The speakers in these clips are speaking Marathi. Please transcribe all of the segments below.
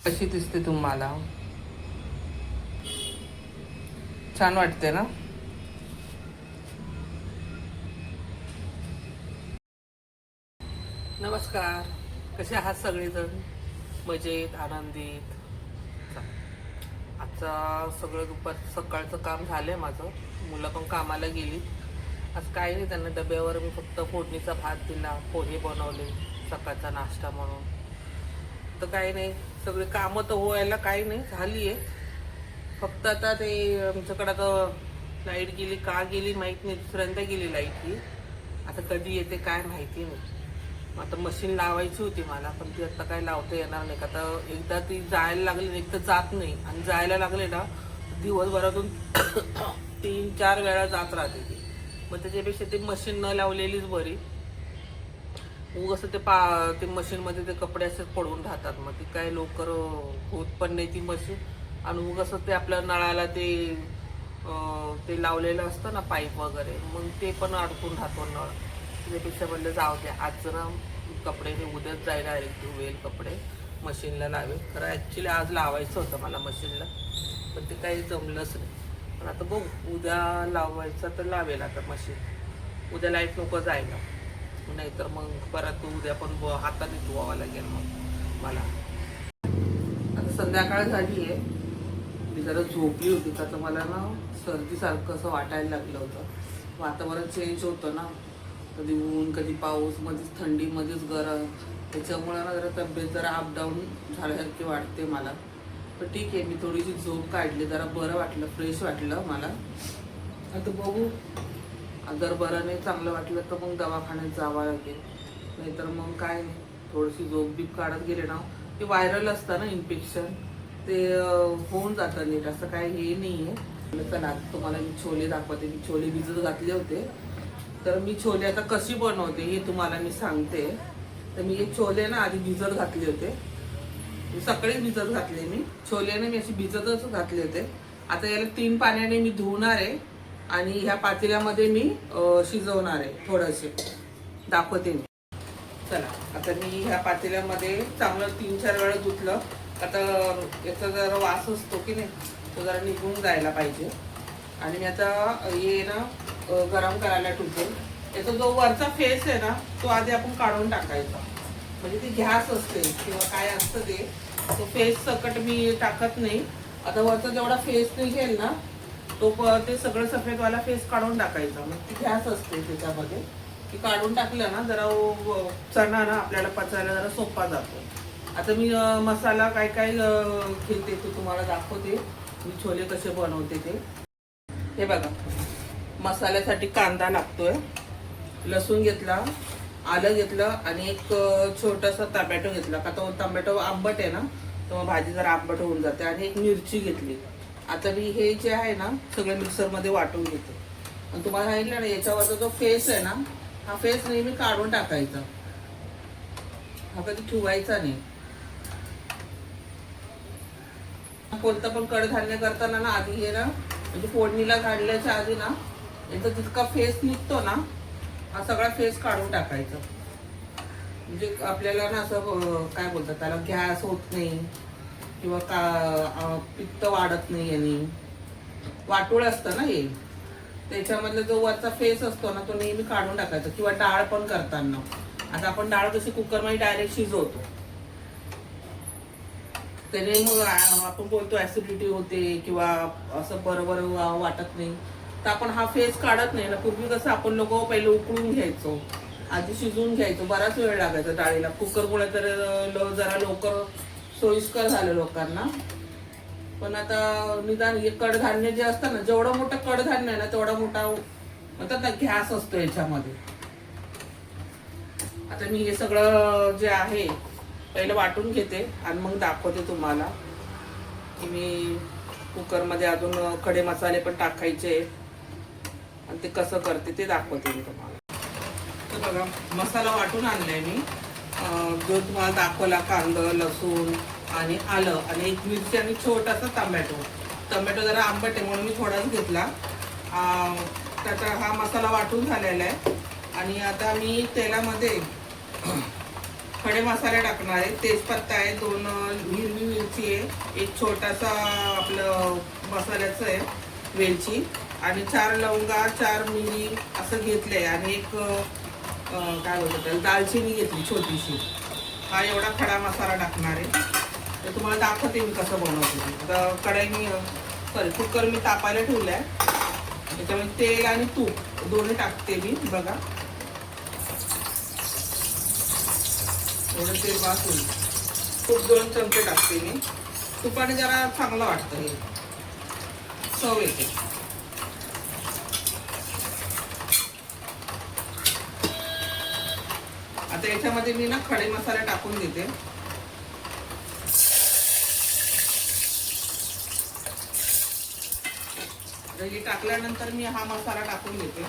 कशी दिसते तुम्हाला? छान वाटते ना? नमस्कार. कसे आहात सगळेजण? मजेत, आनंदित? आजचा सगळं सकाळचं काम झालंय माझं. मुलं पण कामाला गेली. आज काही नाही, त्यांना डब्यावर मी फक्त फोडणीचा भात दिला, पोहे बनवले सकाळचा नाश्ता म्हणून. तर काही नाही, सगळे कामं तर व्हायला काही नाही झाली आहे. फक्त आता ते आमच्याकडं आता लाईट गेली, का गेली माहीत नाही. दुसऱ्यांदा गेली लाईट ही. आता कधी येते काय माहिती नाही. आता मशीन लावायची होती मला, पण ती आता काय लावता येणार नाही. आता एकदा ती जायला लागली, एक तर जात नाही, आणि जायला लागले ना दिवसभरातून 3-4 वेळा जात राहते ती. मग त्याच्यापेक्षा ती मशीन न लावलेलीच बरी. असं ते मशीनमध्ये ते कपडे असे पडून राहतात. मग ती काय लवकर होत पण नाही ती मशीन. आणि कसं ते आपल्या नळाला ते लावलेलं असतं ना पाईप वगैरे, मग ते पण अडकून राहतो नळ. त्याच्यापेक्षा म्हणलं जाऊ द्या, आज जरा कपडे मी उद्याच जायला धुवेल कपडे, मशीनला लावेल. तर ॲक्च्युली आज लावायचं होतं मला मशीनला, पण ते काही जमलंच नाही. पण आता बघ, उद्या लावायचं तर लावेल आता मशीन. उद्या लाईट नको जायला, नाहीतर मग परत उद्या पण हाताने धुवावं लागेल मग मला. आता संध्याकाळ झाली आहे. मी जरा झोपली होती, तर मला ना सर्दीसारखं असं वाटायला लागलं होतं. वातावरण चेंज होतं ना, कधी ऊन कधी पाऊस, मध्येच थंडी मध्येच गरम. त्याच्यामुळे ना जरा तब्येत जरा अपडाऊन झाल्यासारखी वाटते मला. पण ठीक आहे, मी थोडीशी झोप काढली, जरा बरं वाटलं, फ्रेश वाटलं मला. आता बघू, जर बरं नाही चांगलं वाटलं तर मग दवाखान्यात जावं लागेल. नाहीतर मग काय, थोडीशी झोप बीप काढत गेले ना, ते व्हायरल असतं ना इन्फेक्शन, ते होऊन जातं नीट. असं काय हे नाही आहे. चला तुम्हाला मी छोले दाखवते. मी छोले भिजत घातले होते, तर मी छोले आता कशी बनवते हे तुम्हाला मी सांगते. तर मी हे छोले ना आधी भिजत घातले होते, सकाळी भिजत घातले. मी छोले ना मी अशी भिजतच घातले होते. आता याला 3 पाण्याने मी धुवणार आहे, आणि ह्या पातेल्यामध्ये मी शिजवणार आहे. थोडेसे दाखवते मी. चला, आता मी ह्या पातेल्यामध्ये चांगलं 3-4 वेळा धुतलं. आता याचा जरा वास असतो की नाही, तो जरा निघून जायला पाहिजे. आणि मी आता हे ना गरम करायला ठेवते. याचा जो वरचा फेस आहे ना, तो आधी आपण काढून टाकायचा. म्हणजे ती गॅस असते किंवा काय असतं तो फेस सकट मी टाकत नाही. आता वरचा जेवढा फेस निघेल ना, ते सगळं सफेदवाला फेस काढून टाकायचा. मग ती गॅस असते त्याच्यामध्ये, ती काढून टाकलं ना, जरा चणा ना आपल्याला पचायला जरा सोपा जातो. आता मी मसाला काय काय घेते ते तुम्हाला दाखवते. मी छोले कसे बनवते ते. हे बघा, मसाल्यासाठी कांदा लागतोय, लसूण घेतला, आलं घेतलं, आणि एक छोटासा टमॅटो घेतला. का तो टमॅटो आंबट आहे ना, तर भाजी जरा आंबट होऊन जाते. आणि एक मिरची घेतली. आता मी हे जे आहे ना सगळं मिक्सरमध्ये वाटून घेते. आणि तुम्हाला सांगितलं ना, याच्यावरचा जो फेस आहे ना, हा फेस नेहमी काढून टाकायचा, हा कधी ठेवायचा नाही. कोणतं पण कडधान्य करताना ना आधी हे ना, म्हणजे फोडणीला काढल्याच्या आधी ना याचा जितका फेस निघतो ना, हा सगळा फेस काढून टाकायचा. म्हणजे आपल्याला ना असं काय बोलतात त्याला, गॅस होत नाही किंवा पित्त वाढत नाही. याने वाटोळ असतं ना हे, त्याच्यामधला जो वरचा फेस असतो ना, तो नेहमी काढून टाकायचा. किंवा डाळ पण करताना, आता आपण डाळ कशी कुकरमध्ये डायरेक्ट शिजवतो, त्याने मग आपण बोलतो ऍसिडिटी होते किंवा असं बरोबर वाटत नाही. तर आपण हा फेस काढत नाही ना. पूर्वी कसं आपण लोक पहिले उकळून घ्यायचो, आधी शिजवून घ्यायचो, बराच वेळ लागायचा डाळीला. कुकरमुळे तर जरा लवकर सोयीस्कर झालं लोकांना. पण आता निदान हे कडधान्य जे असतं ना, जेवढं मोठं कडधान्य आहे ना, तेवढा मोठा म्हणतात ना गॅस असतो याच्यामध्ये. आता मी हे सगळं जे आहे पहिलं वाटून घेते, आणि मग दाखवते तुम्हाला की मी कुकरमध्ये अजून खडे मसाले पण टाकायचे, आणि ते कसं करते ते दाखवते मी तुम्हाला. तर बघा, मसाला वाटून आणलाय मी. जो तुम्हाला दाखवला, कांदा, लसूण आणि आलं, आणि एक मिरची, आणि छोटासा टमॅटो जरा आंबट आहे म्हणून मी थोडाच घेतला. त्याचा हा मसाला वाटून झालेला आहे. आणि आता मी तेलामध्ये खडे मसाले टाकणार आहे. तेजपत्ता आहे, 2 हिरवी मिरची आहे, एक छोटासा आपलं मसाल्याचं आहे वेलची, आणि 4 लवंगा, 4 मिरी असं घेतलंय, आणि एक काय बोलतात त्याला दालचिनी घेतली छोटीशी. हा एवढा खडा मसाला टाकणार आहे. तर तुम्हाला दाखवते मी कसं बनवते. आता कढई मी कुकर मी तापायला ठेवलाय. त्याच्यामध्ये तेल आणि तूप दोन्ही टाकते मी. बघा थोडं तेल वाचून तूप 2 चमचे टाकते मी. तुपाने जरा चांगलं वाटतं, हे चव येते. आता याच्यामध्ये मी ना खडे मसाले टाकून देते. हे टाकल्यानंतर मी हा मसाला टाकून देते.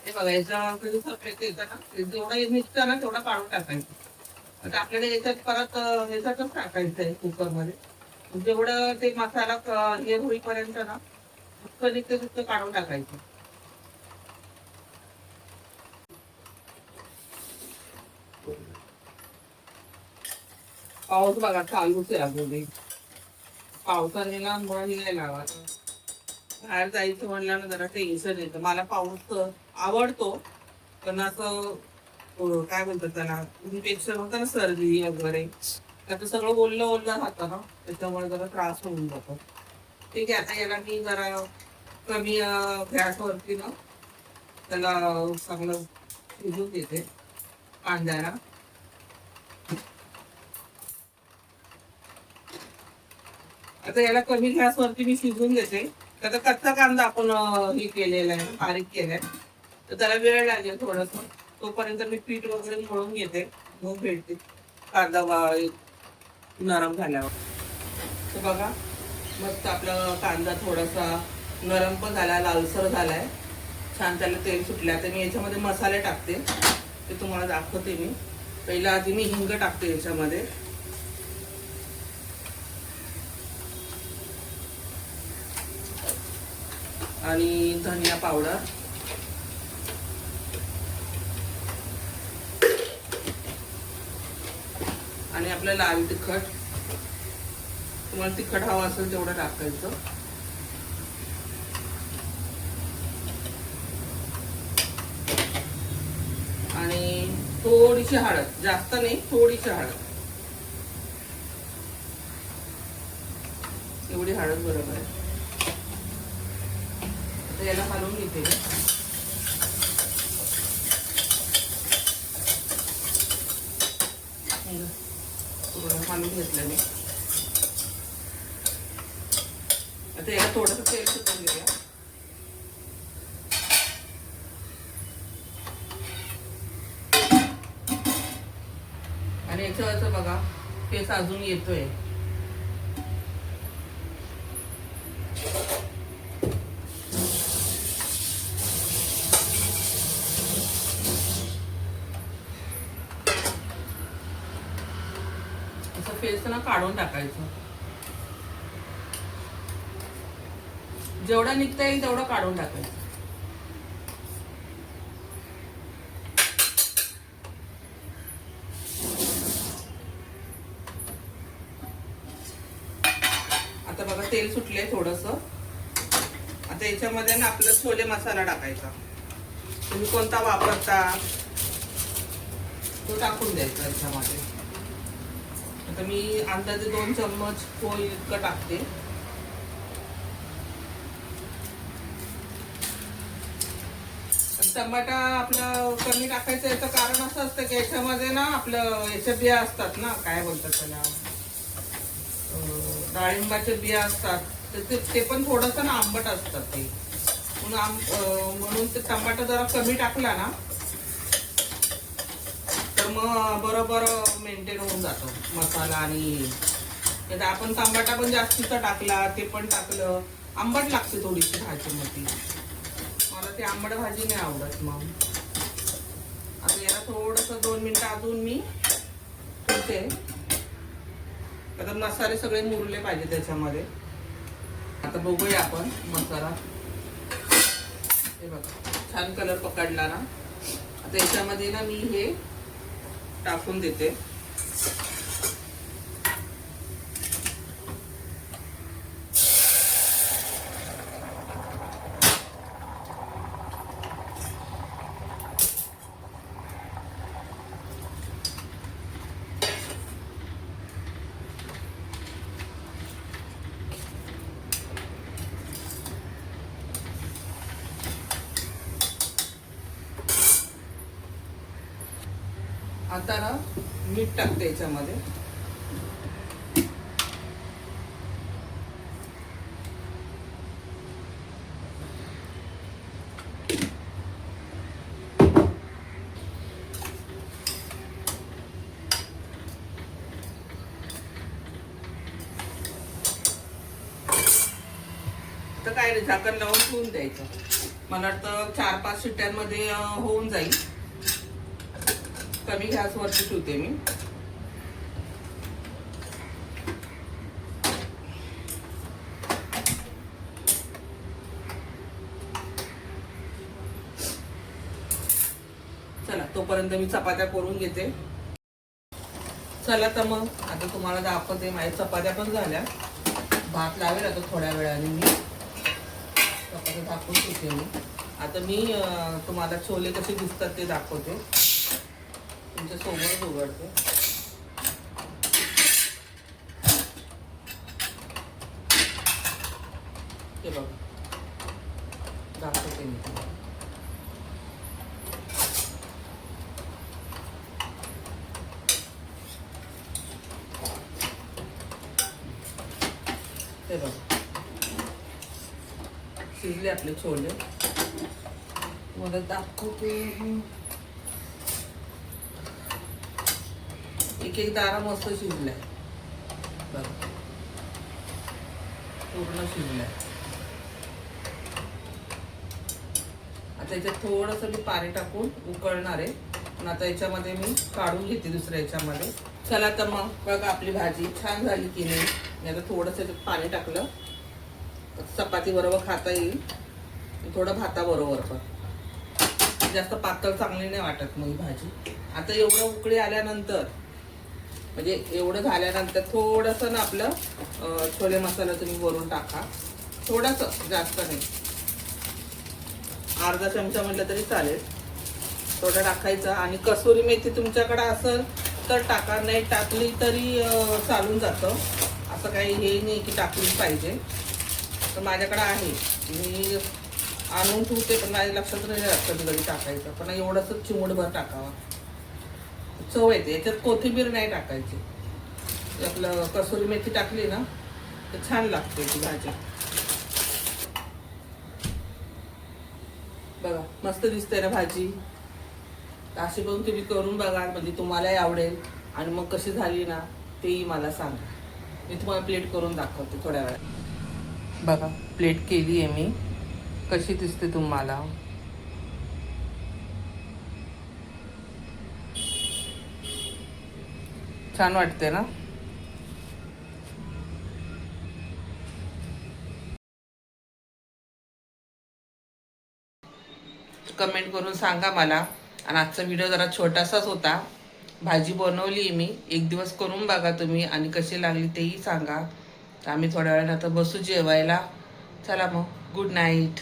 हे बघा, याच्यामध्ये सफेद येतं ना, जेवढं निघतं ना तेवढं काढून टाकायचं. आता आपल्याला याच्यात परत ह्याच्यातच टाकायचं आहे कुकरमध्ये. जेवढं ते मसाला हे होईपर्यंत ना नुसतं काढून टाकायचं. पाऊस बघा चालूच आहे अजून. पावसाने ना मुळे नाही लावायचं. बाहेर जायचं म्हणलं ना जरा टेन्शन येतं. मला पाऊस आवडतो, पण असं काय म्हणतात त्याला, इन्फेक्शन होतं ना, सर्दी वगैरे, आता सगळं ओललं ओललं राहतं ना, त्याच्यामुळे जरा त्रास होऊन जातो. ठीक आहे, आता याला मी जरा कमी गॅसवरती ना त्याला चांगलं शिजून देते कांद्याला. आता याला कमी गॅसवरती मी शिजून देते. आता कच्चा कांदा आपण हे केलेला आहे, बारीक केलाय, तर त्याला वेळ लागेल थोडस. तोपर्यंत मी पीठ वगैरे मळून घेते, मग भेटते कांदा नरम झाल्यावर. तर बघा मस्त आपला कांदा थोडासा नरम पण झाला, लालसर झालाय, छान त्याला तेल सुटलं. तर मी याच्यामध्ये मसाले टाकते, ते तुम्हाला दाखवते मी. पहिला आधी मी हिंग टाकते याच्यामध्ये. आणि धनिया पावडर, आणि आपलं लाल तिखट. तुम्हाला तिखट हवं असेल तेवढं टाकायचं. आणि थोडीशी हळद, जास्त नाही, थोडीशी हळद, एवढी हळद बरोबर आहे. आता याला हलवून घेते. हलवून घेतलं मी. आता याला थोडंसं तेल सुटून घेऊया. आणि याच्यावरचं बघा केस अजून येतोय. असं फेस ना काढून टाकायचं. जेवढा निघता येईल तेवढं काढून टाकायचं. आता बघा तेल सुटले थोडस. आता याच्यामध्ये ना आपला छोले मसाला टाकायचा. तुम्ही कोणता वापरता तो टाकून द्यायचा याच्यामध्ये. आता मी अंदाजे 2 चम्मच होईल इतकं टाकते. टमाटा आपलं कमी टाकायचं याचं कारण असं असतं की याच्यामध्ये ना आपलं याच्या बिया असतात ना, काय बोलतात त्याला, डाळिंबाच्या बिया असतात. तर ते पण थोडंसं ना आंबट असतात ते. म्हणून ते टमाटा जरा कमी टाकला ना तर मग बरोबर मेंटेन होऊन जातो मसाला आणि आता आपण टमाटा पण जास्तीचा टाकला, ते पण टाकलं, आंबट लागते थोडीशी भाजीमध्ये. मला ते आंबट भाजी नाही आवडत. मग आता याला थोडंसं 2 मिनिटं अजून मी ठेवते. आता मसाले सगळे मुरले पाहिजे त्याच्यामध्ये. आता बघूया आपण मसाला. हे बघा छान कलर पकडला ना. आता याच्यामध्ये ना मी हे टाकून देते. आता ना मीठ टाकते याच्यामध्ये. तर काय नाही, झाकण लावून ठेवून द्यायचं. मला वाटतं 4-5 शिट्ट्यांमध्ये होऊन जाईल. कमी गॅसवरती ठेवते मी. चला तोपर्यंत मी चपात्या करून घेते. चला तर मग आता तुम्हाला दाखवते. माझ्या चपात्या पण झाल्या. भात लावेल आता थोड्या वेळाने. मी चपात्या दाखवून ठेवते मी. आता मी तुम्हाला छोले कसे दिसतात ते दाखवते. तुमच्या सोबत उघडते. हे बघा दाखवते मी तुम्हाला. हे बघा शिजले आपले छोले. मला दाखवते. एक दारा मस्त शिजलाय बघा. पूर्ण शिजलाय. आता याच्यात थोडंसं मी पाणी टाकून उकळणार आहे. पण आता याच्यामध्ये मी काढून घेते दुसऱ्या याच्यामध्ये. चला तर मग बघा आपली भाजी छान झाली की नाही. मी आता थोडंसं याच्यात पाणी टाकलं. चपाती बरोबर खाता येईल. थोडं भाताबरोबर पण. जास्त पातळ चांगली नाही वाटत मग ही भाजी. आता एवढं उकळी आल्यानंतर म्हणजे एवढं झाल्यानंतर थोडंसं ना आपलं छोले मसाला तुम्ही वरून टाका. थोडंसं, जास्त नाही. अर्धा चमचा म्हटलं तरी चालेल. थोडं टाकायचं. आणि कसुरी मेथी तुमच्याकडे असेल तर टाका, नाही टाकली तरी चालून जातं. असं काही हे नाही की टाकलीच पाहिजे. तर माझ्याकडे आहे, मी आणून ठेवते. पण माझ्या लक्षात नाही राहत कधी कधी टाकायचं. पण एवढंच चिमूटभर टाकावं, चव येते. याच्यात कोथिंबीर नाही टाकायची. आपलं कसुरी मेथी टाकली ना तर छान लागते ती भाजी. बघा मस्त दिसते ना भाजी. अशी पण तुम्ही करून बघा, म्हणजे तुम्हालाही आवडेल. आणि मग कशी झाली ना तेही मला सांगा. मी तुम्हाला प्लेट करून दाखवते थोड्या वेळात. बघा प्लेट केली आहे मी. कशी दिसते तुम्हाला? छान वाटते ना. कमेंट करून सांगा मला. आणि आजचा व्हिडिओ जरा छोटासाच होता. भाजी बनवली मी. एक दिवस करून बघा तुम्ही आणि कशी लागली तेही सांगा. आम्ही थोड्या वेळानं आता बसू जेवायला. चला मग, गुड नाईट.